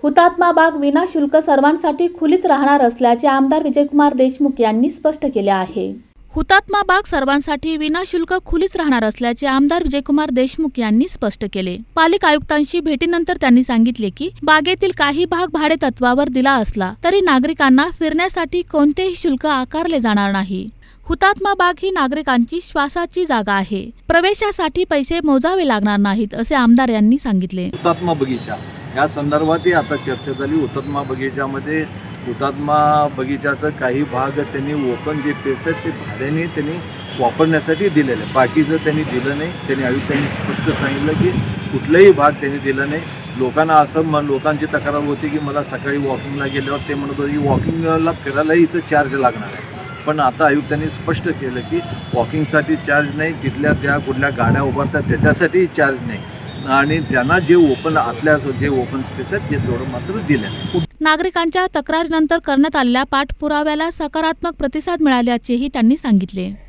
हुतात्मा बाग विनाशुल्क सर्वांसाठी खुलीच राहणार असल्याचे आमदार विजयकुमार देशमुख यांनी स्पष्ट केले आहे। हुतात्मा बाग सर्वांसाठी विनाशुल्क खुलीच राहणार असल्याचे आमदार विजयकुमार देशमुख यांनी स्पष्ट केले। पालिका आयुक्तांशी भेटीनंतर त्यांनी सांगितले की बागेतील काही भाग भाडे तत्वावर दिला असला तरी नागरिकांना फिरण्यासाठी कोणतेही शुल्क आकारले जाणार नाही। हुतात्मा बाग ही नागरिकांची श्वासाची जागा आहे। प्रवेशासाठी पैसे मोजावे लागणार नाहीत असे आमदार यांनी सांगितले। हुतात्मा बगीचा या संदर्भातही आता चर्चा झाली। हुतात्मा बगीच्यामध्ये हुतात्मा बगीच्याचं काही भाग त्यांनी ओपन जे पेस आहेत ते भाड्याने त्यांनी वापरण्यासाठी दिलेलं आहे, बाकीचं त्यांनी दिलं नाही। त्यांनी आयुक्तांनी स्पष्ट सांगितलं की कुठलाही भाग त्यांनी दिला नाही। लोकांना असं लोकांची तक्रार होती की मला सकाळी वॉकिंगला गेल्यावर ते म्हणत होते की वॉकिंगला फिरायलाही इथं चार्ज लागणार आहे, पण आता आयुक्तांनी स्पष्ट केलं की वॉकिंगसाठी चार्ज नाही, तिथल्या त्या कुठल्या गाड्या उभारतात त्याच्यासाठी चार्ज नाही, आणि त्यांना जे ओपन आतल्या जे ओपन स्पेस आहेत ते तेवढं मात्र दिलं। नागरिकांच्या तक्रारीनंतर करण्यात आलेल्या पाठपुराव्याला सकारात्मक प्रतिसाद मिळाल्याचेही त्यांनी सांगितले।